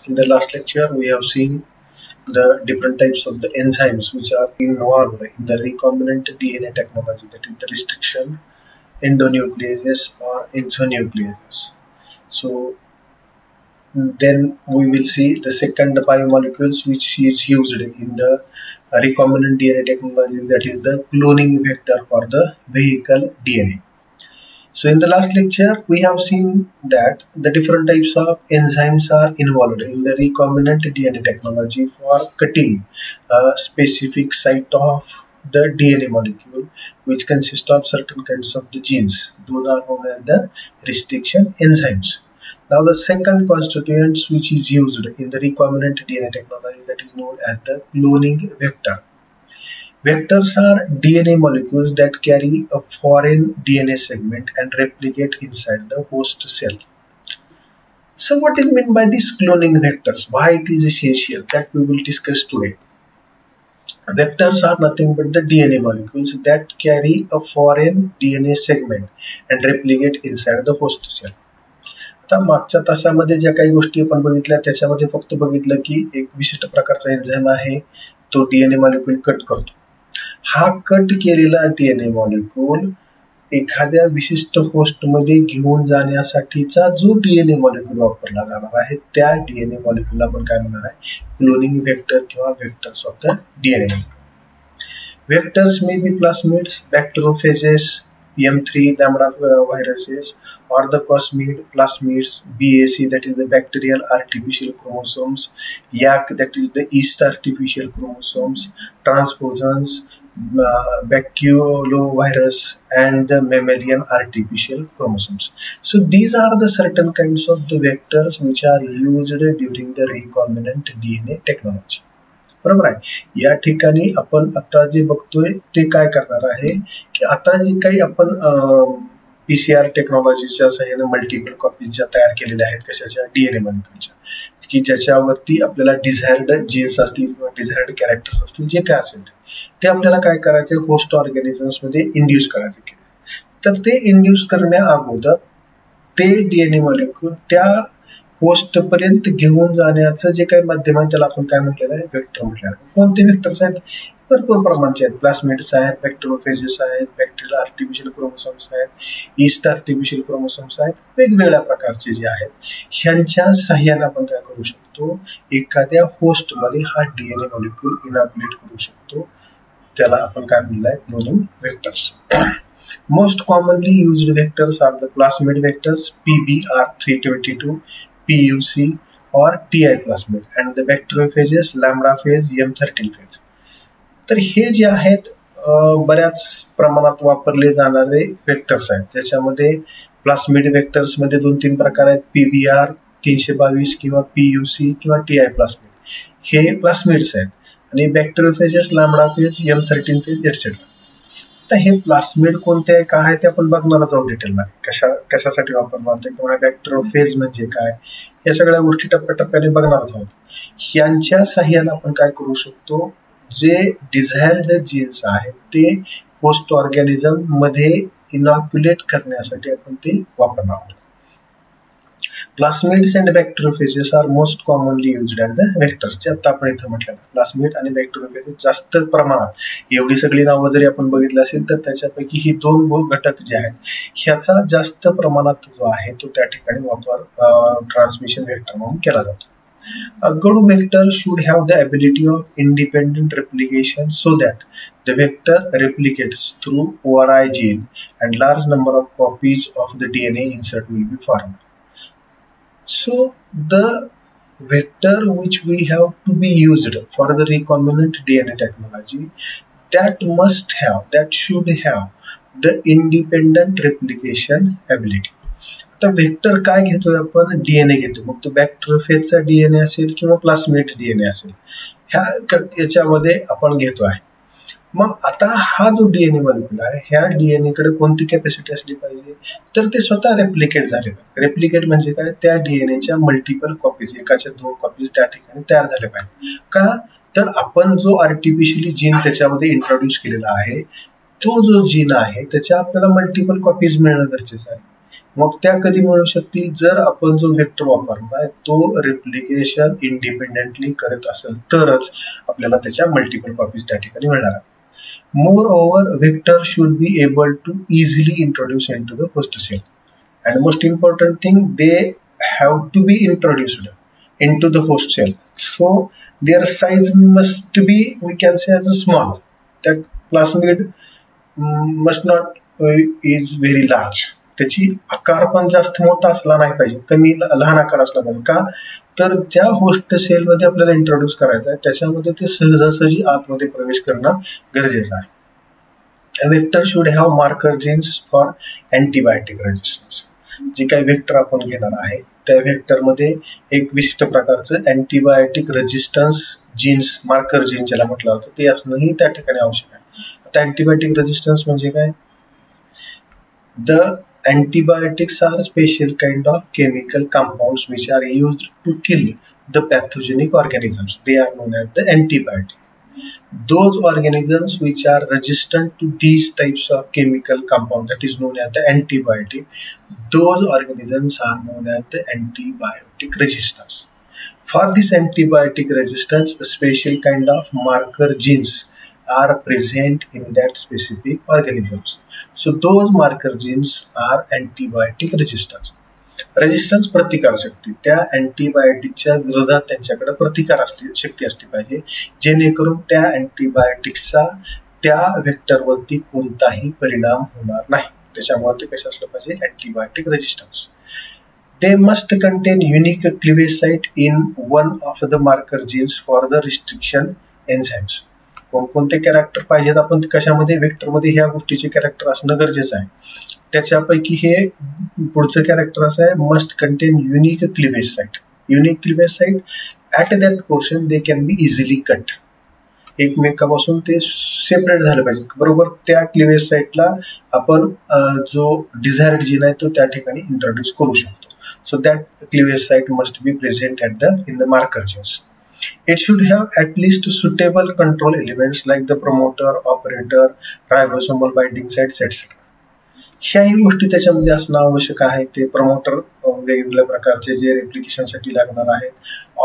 In the last lecture, we have seen the different types of the enzymes which are involved in the recombinant DNA technology, that is the restriction, endonucleases or exonucleases. So then we will see the second biomolecules which is used in the recombinant DNA technology, that is the cloning vector for the vehicle DNA. So in the last lecture, we have seen that the different types of enzymes are involved in the recombinant DNA technology for cutting a specific site of the DNA molecule, which consists of certain kinds of the genes. Those are known as the restriction enzymes. Now the second constituent which is used in the recombinant DNA technology, that is known as the cloning vector. Vectors are DNA molecules that carry a foreign DNA segment and replicate inside the host cell. So what is meant by these cloning vectors? Why it is essential? That we will discuss today. Vectors are nothing but the DNA molecules that carry a foreign DNA segment and replicate inside the host cell. आता मागच्या तासामध्ये ज्या काही गोष्टी आपण बघितल्या त्याच्यामध्ये फक्त बघितलं की एक विशिष्ट प्रकारचा एन्झाइम आहे, तो डीएनए मॉलिक्यूल कट करतो. हा कट केलेला डीएनए मॉलिक्यूल एखाद्या विशिष्ट होस्ट मध्ये घेऊन जाण्यासाठीचा जो डीएनए मॉलिक्यूल वापरला जाणार आहे त्या डीएनए मॉलिक्यूलला आपण काय म्हणणार आहे, क्लोनिंग वेक्टर किंवा vectors of the DNA. Vectors may be plasmids, bacteriophages, PM3 lambda viruses, or the cosmid, plasmids, BAC, that is the bacterial artificial chromosomes, YAC, that is the yeast artificial chromosomes, transposons, baculovirus, and the mammalian artificial chromosomes. So these are the certain kinds of the vectors which are used during the recombinant DNA technology. बरोबर आहे. या ठिकाणी आपण आता जे बघतोय ते काय करणार आहे की आता जे काही आपण PCR टेक्नॉलॉजीच्या सहाय्याने मल्टिपल कॉपीज ज्या तयार केलेल्या आहेत कशाच्या, डीएनए मॉलिक्यूलच्या, की ज्याच्यावरती आपल्याला डिझायर्ड जीन्स असतील किंवा डिझायर्ड कॅरेक्टर्स असतील, जे काय असेल ते आपल्याला काय करायचे, होस्ट ऑर्गॅनिझम्स मध्ये इंड्यूस करायचे. तर ते इंड्यूस करण्या अगोदर ते डीएनए मॉलिक्यूल त्या होस्ट पर्यंत घेऊन जाण्याचं जे काही माध्यम आहे त्याला आपण काय म्हटलेलं आहे, वेक्टर म्हटलेलं आहे. कोणते वेक्टर्स आहेत, भरपूर प्रमाणचे आहेत. प्लास्मिड्स आहेत, बॅक्टेरोफेजेस आहेत, बॅक्टेरियल आर्टिफिशियल क्रोमोसोम्स आहेत, ईस्ट आर्टिफिशियल क्रोमोसोम्स आहेत, वेगवेगळ्या प्रकारचे जे आहेत, ह्यांच्या सहाय्याने आपण काय करू शकतो, एखाद्या होस्ट मध्ये हा डीएनए मॉलिक्यूल इनॅक्युलेट करू शकतो. त्याला आपण काय म्हणलं आहे, cloning vectors. Most commonly used vectors are the plasmid vectors PBR322, PUC or TI plasmid, and the bacteriophages lambda phase, M13 phase. तर हे जे आहेत बऱ्याच प्रमाणात वापरले जाणारे वेक्टर्स आहेत. त्याच्यामध्ये प्लास्मिड वेक्टर्स मध्ये 2-3 प्रकार आहेत, PBR 322 किंवा PUC किंवा TI प्लास्मिड, हे प्लास्मिड्स आहेत. आणि bacteriophages lambda phage, M13 phage etcetera. तर हे प्लास्मिड कोणते आहे, काय आहे ते आपण बघणारच आहोत डिटेलमध्ये, कशासाठी वापरला जातो किंवा बॅक्टेरियोफेज म्हणजे काय, या सगळ्या गोष्टी टप्प्याटप्प्याने बघणारच आहोत. यांच्या सहाय्याने आपण काय करू शकतो, जे डिझायर्ड जीन्स आहेत ते होस्ट ऑर्गॅनिझम मध्ये इनॉक्युलेट करण्यासाठी आपण ते वापरणार आहोत. Plasmids and bacteriophages are most commonly used as the vectors. जे आता आपण इथं म्हटलं, प्लास्मिड आणि बॅक्टेरियोफेज जास्त प्रमाणात, एवढी सगळी नावं जरी आपण बघितलं असेल तर त्याच्यापैकी ही दोन घटक जे आहेत ह्याचा जास्त प्रमाणात जो आहे तो त्या ठिकाणी वापर ट्रान्समिशन वेक्टर म्हणून केला जातो. A good vector should have the ability of independent replication so that the vector replicates through ORI gene and large number of copies of the DNA insert will be formed. So the vector which we have to be used for the recombinant DNA technology, that should have the independent replication ability. आता vector काय घेतोय आपण, DNA घेतो. मग तो बॅक्टेरियोफेजचा DNA असेल किंवा plasmid DNA असेल, याच्यामध्ये आपण घेतो आहे. मग आता हा जो डीएनए मॉलिक्यूल आहे, ह्या डीएनए कडे कोणती कॅपॅसिटी असली पाहिजे, तर ते स्वतः रेप्लिकेट झाले पाहिजे. रेप्लिकेट म्हणजे काय, त्या डीएनएच्या मल्टिपल कॉपीज, एकाच्या 2 कॉपीज त्या ठिकाणी तयार झाले पाहिजे. का, तर आपण जो आर्टिफिशियली जीन त्याच्यामध्ये इंट्रोड्यूस केलेला आहे, तो जो जीन आहे त्याच्या आपल्याला मल्टिपल कॉपीज मिळणं गरजेचं आहे. मग त्या कधी मिळू शकतील जर आपण जो व्हेक्टर वापरलाय तो रेप्लिकेशन इंडिपेंडेंटली करत असेल तरच आपल्याला त्याच्या मल्टिपल कॉपीज त्या ठिकाणी मिळणार आहेत. Moreover, vector should be able to easily introduce into the host cell. And most important thing, they have to be introduced into the host cell. So their size must be, we can say, as a small. That plasmid must not is very large. त्याची आकार पण जास्त मोठा असला नाही पाहिजे, कमी लहान आकार असला पाहिजे. का तर ज्या होस्ट सेल मध्ये आपल्याला इंट्रोड्यूस करायचं आहे त्याच्यामध्ये ते सहजासहजी आतमध्ये प्रवेश करणं गरजेचं आहे. A vector should have marker genes for antibiotic resistance. जे काही व्हेक्टर आपण घेणार आहे त्या व्हेक्टर मध्ये एक विशिष्ट प्रकारचं antibiotic resistance genes, marker gene ज्याला म्हटलं जातं ते असणंही त्या ठिकाणी आवश्यक आहे. आता अँटीबायोटिक रेजिस्टन्स म्हणजे काय? The antibiotics are special kind of chemical compounds which are used to kill the pathogenic organisms. They are known as the antibiotic. Those organisms which are resistant to these types of chemical compound, that is known as the antibiotic, those organisms are known as the antibiotic resistance. For this antibiotic resistance, a special kind of marker genes are present in that specific organisms. So those marker genes are antibiotic resistance. Resistance प्रतिकार शक्ती, त्या अँटीबायोटिकच्या विरोधात त्यांच्याकडे प्रतिकार शक्ती असली पाहिजे जेणेकरून त्या अँटीबायोटिक्सचा त्या व्हेक्टरवरती कोणताही परिणाम होणार नाही. त्याच्यामुळे ते कसं असलं पाहिजे? Antibiotic resistance. They must contain unique cleavage site in one of the marker genes for the restriction enzymes. कोणकोणते कॅरेक्टर पाहिजेत आपण कशामध्ये? व्हेक्टरमध्ये ह्या गोष्टीचे कॅरेक्टर असणं गरजेचं आहे. त्याच्यापैकी हे पुढचं कॅरेक्टर असं आहे, must contain unique cleavage site. Unique cleavage site at that portion they can be easily cut. एकमेकापासून ते सेपरेट झालं पाहिजे. बरोबर त्या क्लिवेज साइटला आपण जो डिझायर्ड जीन आहे तो त्या ठिकाणी इंट्रोड्यूस करू शकतो. So that cleavage site must be present in the marker genes. It should have at least suitable control elements like the promoter, operator, ribosomal binding sites, etc. ह्याही गोष्टी त्याच्यामध्ये असणं आवश्यक आहे. ते प्रमोटर वेगवेगळ्या प्रकारचे जे रेप्लिकेशन साठी लागणार आहेत,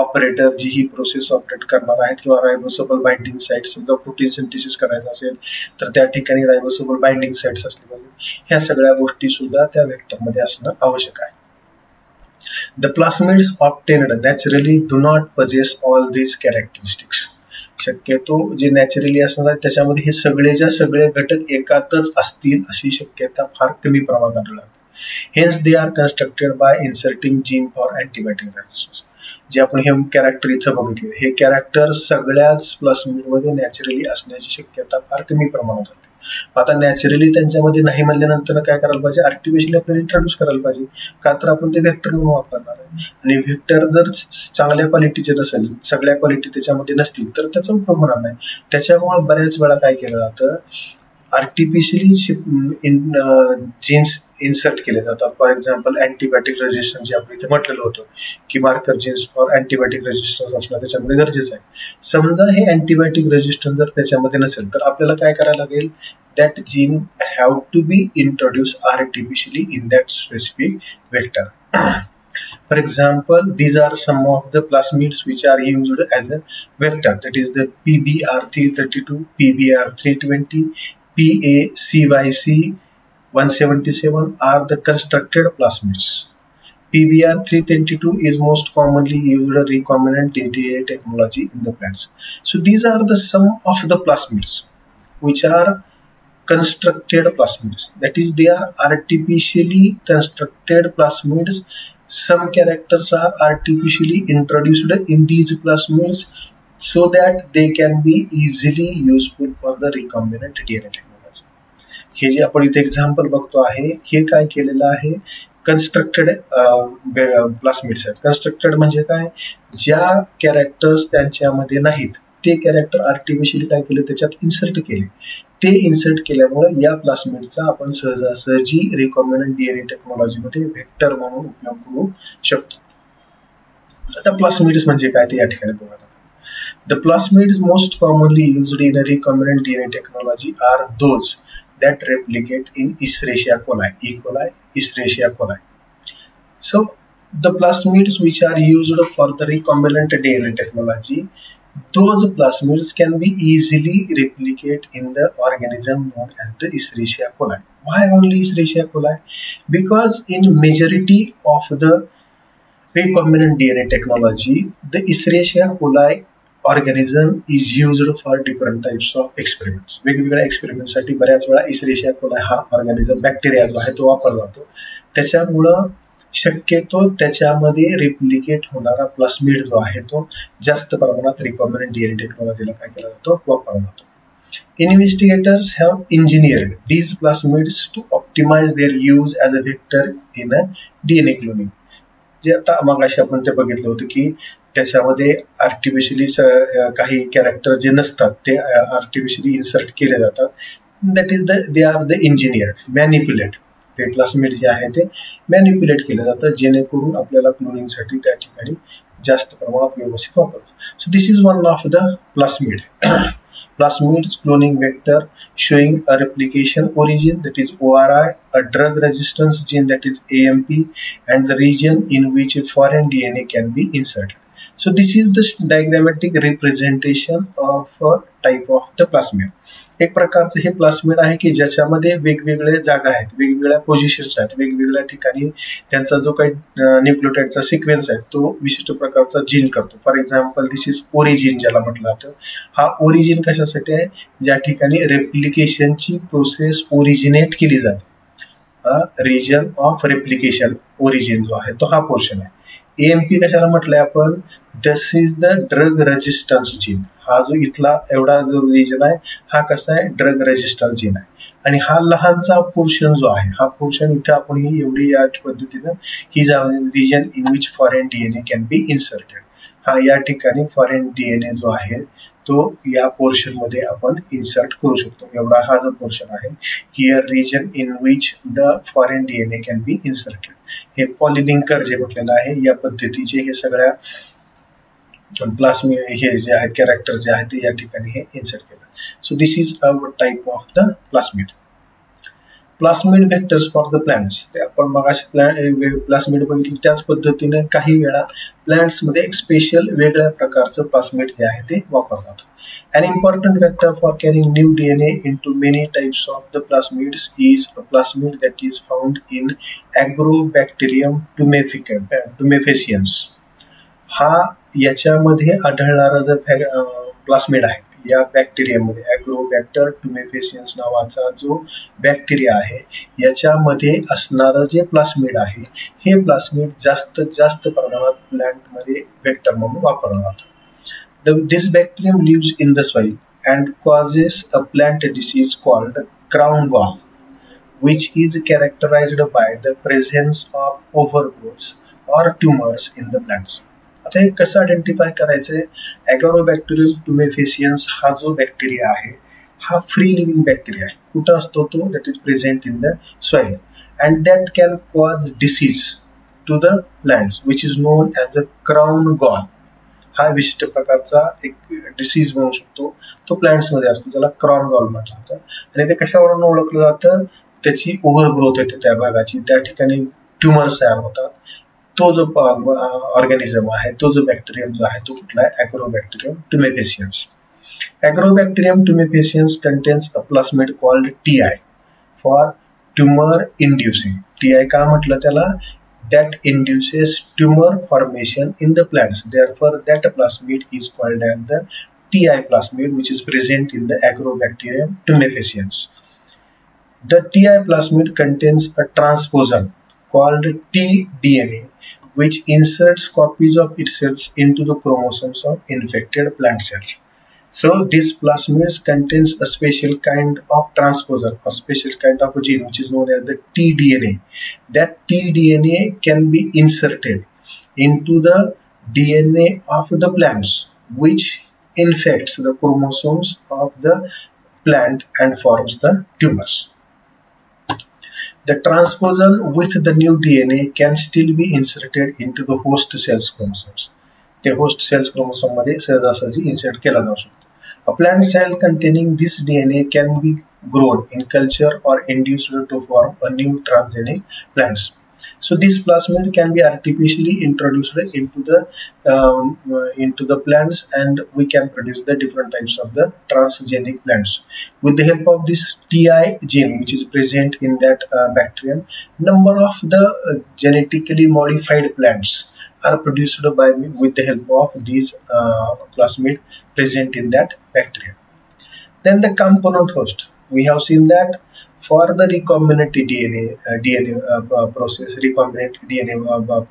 ऑपरेटर जी ही प्रोसेस ऑपरेट करणार आहेत, किंवा रायबोसोबल बाइंडिंग साइट्स, समजा प्रोटीन सिंथेसिस करायचं असेल तर त्या ठिकाणी रायबोसोबल बाइंडिंग साइट्स असले पाहिजे. ह्या सगळ्या गोष्टी सुद्धा त्या व्हेक्टर मध्ये असणं आवश्यक आहे. The plasmids obtained naturally do not possess all these characteristics. शक्यतो जे नॅचरली असणार आहे त्याच्यामध्ये हे सगळेच्या सगळे घटक एकातच असतील अशी शक्यता फार कमी प्रमाणात आढळते. Hence they are constructed by inserting gene for antibiotic resistance. जे आपण हे कॅरेक्टर इथं बघितले हे कॅरेक्टर सगळ्याच प्लास्मिड मध्ये नॅचरली असण्याची शक्यता फार कमी प्रमाणात असते. आता नॅचरली त्यांच्यामध्ये नाही म्हणल्यानंतर काय करायला पाहिजे? आर्टिफिशियली आपण इंट्रोड्यूस करायला पाहिजे. का तर आपण ते व्हेक्टर म्हणून वापरणार आहे आणि व्हेक्टर जर चांगल्या क्वालिटीचे नसेल, सगळ्या क्वालिटी त्याच्यामध्ये नसतील तर त्याचा उपयोग होणार नाही. त्याच्यामुळे बऱ्याच वेळा काय केलं जातं? आर्टिफिशियली जीन्स इन्सर्ट केले जातात. फॉर एक्झाम्पल अँटीबायोटिक रेजिस्टन्स जे आपण इथे म्हटलेलं होतं की marker genes for antibiotic resistance असणं त्याच्यामध्ये गरजेचं आहे. समजा हे अँटीबायोटिक रेजिस्टन्स जर त्याच्यामध्ये नसेल तर आपल्याला काय करायला लागेल? That gene have to be introduce artificially in that specific vector. For example, these are some of the plasmids which are used as a vector, that is the PBR332, PBR320, PACYC 177 are the constructed plasmids. PBR322 is most commonly used recombinant DNA technology in the plants. So these are the some of the plasmids which are constructed plasmids, that is they are artificially constructed plasmids. Some characters are artificially introduced in these plasmids so that they can be easily useful for the recombinant DNA technology. हे जे आपण इथे example बघतो आहे हे काय केलेलं आहे? कन्स्ट्रक्टेड प्लास्मिड्स आहेत. कन्स्ट्रक्टेड म्हणजे काय? ज्या कॅरेक्टर्स त्यांच्यामध्ये नाहीत ते कॅरेक्टर आर्टिफिशियली काय केले? त्याच्यात इन्सर्ट केले. ते इन्सर्ट केल्यामुळे या प्लास्मिडचा आपण सहजासहजी रिकॉम्बिनंट डीएनए टेक्नॉलॉजी मध्ये व्हेक्टर म्हणून उपयोग करू शकतो. आता प्लास्मिड्स म्हणजे काय ते या ठिकाणी बघा. The plasmids most commonly used in a recombinant DNA technology are those that replicate in Escherichia coli, E. coli, Escherichia coli. So the plasmids which are used for the recombinant DNA technology, those plasmids can be easily replicate in the organism known as the Escherichia coli. Why only Escherichia coli? Because in majority of the recombinant DNA technology, the Escherichia coli organism is used for different types of experiments. वेगवेगळ्या experiment साठी बऱ्याच वेळा Escherichia coli हा organism bacteria जो आहे तो वापरला जातो. त्याच्यामुळं शक्यतो त्याच्यामध्ये रिप्लिकेट होणारा प्लास्मिड जो आहे तो जास्त प्रमाणात रिकॉम्बिनंट डीएनए टेक्नॉलॉजीला काय केला जातो, वापरला जातो. Investigators have engineered these plasmids to optimize their use as a vector in a DNA cloning. जे आता मगाशी आपण ते बघितलं होतं की त्याच्यामध्ये आर्टिफिशियली काही कॅरेक्टर जे नसतात ते आर्टिफिशियली इन्सर्ट केले जातात. That is they are the engineered manipulate. ते प्लास्मिड जे आहे ते मॅनिप्युलेट केलं जातं जेणेकरून आपल्याला क्लोनिंगसाठी त्या ठिकाणी जास्त प्रमाणात व्यवस्थित वापरतो. So this is one of the plasmid. Plasmids cloning vector showing a replication origin, that is ORI, a drug resistance gene, that is AMP, and the region in which foreign DNA can be inserted. So this is the diagrammatic representation of a type of the plasmid. एक प्रकारचं हे plasmid आहे की ज्याच्यामध्ये वेगवेगळ्या जागा आहेत, वेगवेगळ्या पोझिशन्स आहेत, वेगवेगळ्या ठिकाणी त्यांचा जो काही न्यूक्लियोटाइडचा सिक्वेन्स आहे तो विशिष्ट प्रकारचा जीन करतो. For example this is origin ज्याला म्हटलं जातं. हा ओरिजिन कशासाठी आहे, ज्या ठिकाणी रेप्लिकेशनची प्रोसेस ओरिजिनेट केली जाते. रिजन ऑफ रेप्लिकेशन ओरिजिन जो आहे तो हा पोर्शन आहे. एएमपी कशाला म्हटलंय आपण, this is the drug resistance gene. हा जो इथला एवढा जो रिजन आहे हा कसा आहे, ड्रग रेजिस्टन्स जीन आहे. आणि हा लहानचा पोर्शन जो आहे हा पोर्शन इथे आपण ही एवढी या पद्धतीनं ही region in which foreign DNA can be inserted. हा या ठिकाणी फॉरेन डीएनए जो आहे तो या पोर्शन मध्ये आपण इन्सर्ट करू शकतो. एवढा हा जो पोर्शन आहे, here region in which the foreign DNA can be inserted. हे पॉलिलिंकर जे म्हटलेलं आहे या पद्धतीचे हे सगळ्या प्लास्मिड हे जे आहेत कॅरेक्टर जे आहेत ते या ठिकाणी हे इन्सर्ट केलं. So this is a type of the plasmid. Plasmid vectors for the plants. ते आपण मगाशी प्लास्मिड बघितली त्याच पद्धतीने काही वेळा प्लांट्स मध्ये एक स्पेशल वेगळ्या प्रकारचं प्लास्मिड जे आहे ते वापरतात. An important vector for carrying new DNA into many types of the plasmids is a plasmid that is found in Agrobacterium tumefaciens. हा याच्यामध्ये आढळणारा जो प्लास्मिड आहे या बॅक्टेरियामध्ये ॲग्रोबॅक्टर ट्युमेफेसियन्स नावाचा जो बॅक्टेरिया आहे याच्यामध्ये असणारं जे प्लास्मिड आहे हे प्लास्मिड जास्त प्रमाणात प्लांटमध्ये वेक्टर म्हणून वापरलं जातं. This bacterium lives in the soil and causes a plant disease called crown gall, which is characterized by the presence of overgrowths or tumors in the plants. आता हे कसं आयडेंटिफाय करायचंय, ॲग्रोबॅक्टेरियम ट्युमेफेसियन्स हा जो बॅक्टेरिया आहे हा फ्री लिव्हिंग बॅक्टेरिया आहे. कुठं असतो तो, that is present in the soil and that can cause disease to the plants which is known as a crown gall. हा विशिष्ट प्रकारचा एक डिसीज म्हणू शकतो, तो प्लांट्स मध्ये असतो, त्याला क्राउन गॉल म्हटलं जातं. आणि ते कशावरून ओळखलं जातं, त्याची ओव्हरग्रोथ येते त्या भागाची, त्या ठिकाणी ट्युमर्स तयार होतात. तो जो ऑर्गॅनिझम आहे, तो जो बॅक्टेरियम जो आहे तो कुठला आहे, agrobacterium tumefaciens. Agrobacterium tumefaciens contains a plasmid called TI for tumour inducing. TI का म्हटलं त्याला, that induces tumor formation in the plants. Therefore, that plasmid is called as the TI plasmid, which is present in the Agrobacterium tumefaciens. The TI plasmid contains a transposon called tDNA, which inserts copies of itself into the chromosomes of infected plant cells. So this plasmid contains a special kind of transposon, a special kind of a gene which is known as the tDNA. That tDNA can be inserted into the DNA of the plants, which infects the chromosomes of the plant and forms the tumors. The transposon with the new DNA can still be inserted into the host cells chromosomes. ते host cells chromosome मध्ये सहजासहजी insert केला जाऊ शकतो. A plant cell containing this DNA can be grown in culture or induced to form a new transgenic plants. So this plasmid can be artificially introduced into the plants, and we can produce the different types of the transgenic plants. With the help of this TI gene, which is present in that bacterium, number of the genetically modified plants are produced with the help of these plasmid present in that bacterium. Then the component host. We have seen that for the recombinant DNA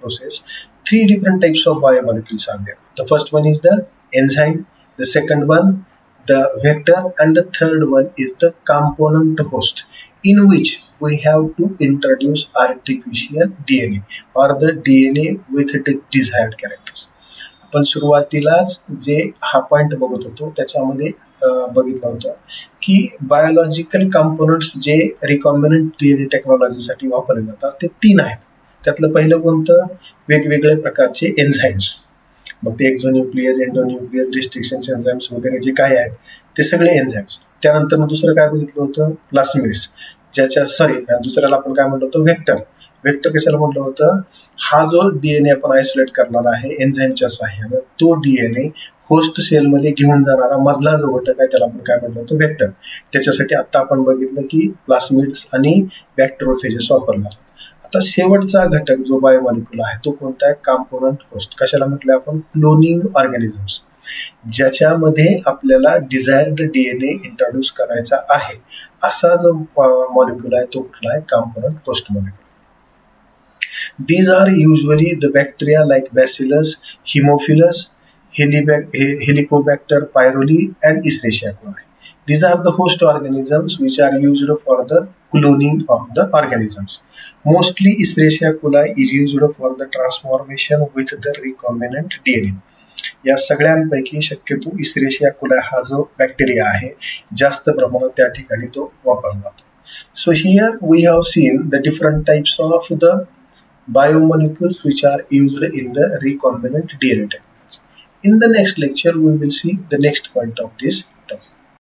process, three different types of biomolecules are there. The first one is the enzyme, the second one the vector, and the third one is the component host, in which we have to introduce artificial DNA or the DNA with the desired characters. आपण सुरुवातीलाच जे हा point बघत होतो त्याच्यामध्ये बघितलं होतं की बायोलॉजिकल कंपोनेंट्स जे रिकॉम्बिनंट डीएनए टेक्नॉलॉजीसाठी वापरले जातात ते तीन आहेत. त्यातलं पहिलं कोणतं? वेगवेगळ्या प्रकारचे एन्झाइम्स. मग ते एक्झोन्यूक्लियस, एंडोन्यूक्लियस, रिस्ट्रिक्शन एन्झाइम्स वगैरे जे काय आहेत ते सगळे एन्झाइम्स. त्यानंतर दुसरं काय बघितलं होतं? प्लास्मिड्स. दुसऱ्याला आपण काय म्हणतो? वेक्टर. वेक्टर कशाला म्हटलं होतं? हा जो डीएनए आपण आयसोलेट करणार आहे एन्झाइमच्या सहाय्याने, तो डीएनए होस्ट सेल मध्ये घेऊन जाणारा मधला जो घटक आहे त्याला आपण काय म्हणतो? होतो वेक्टर. त्याच्यासाठी आता आपण बघितलं की प्लास्मिड्स आणि बॅक्टेरोफेजेस वापरणार. आता शेवटचा घटक जो बायोमॉलिक्यूल आहे तो कोणता आहे? Component host. कशाला म्हटलं आपण? क्लोनिंग ऑर्गॅनिझम्स, ज्याच्यामध्ये आपल्याला डिझायर्ड डीएनए इंट्रोड्यूस करायचा आहे असा जो मॉलिक्यूल आहे तो कुठला आहे? Component host molecule. These are usually the bacteria like Bacillus, Haemophilus, Helicobacter pylori, and Escherichia coli. These are the host organisms which are used for the cloning of the organisms. Mostly Escherichia coli is used for the transformation with the recombinant DNA. या सगळ्यांपैकी शक्यतो Escherichia coli हा जो bacteria आहे जास्त प्रमाणात त्या ठिकाणी तो वापरला जातो. So here we have seen the different types of the biomolecules which are used in the recombinant DNA technology. In the next lecture, we will see the next point of this topic.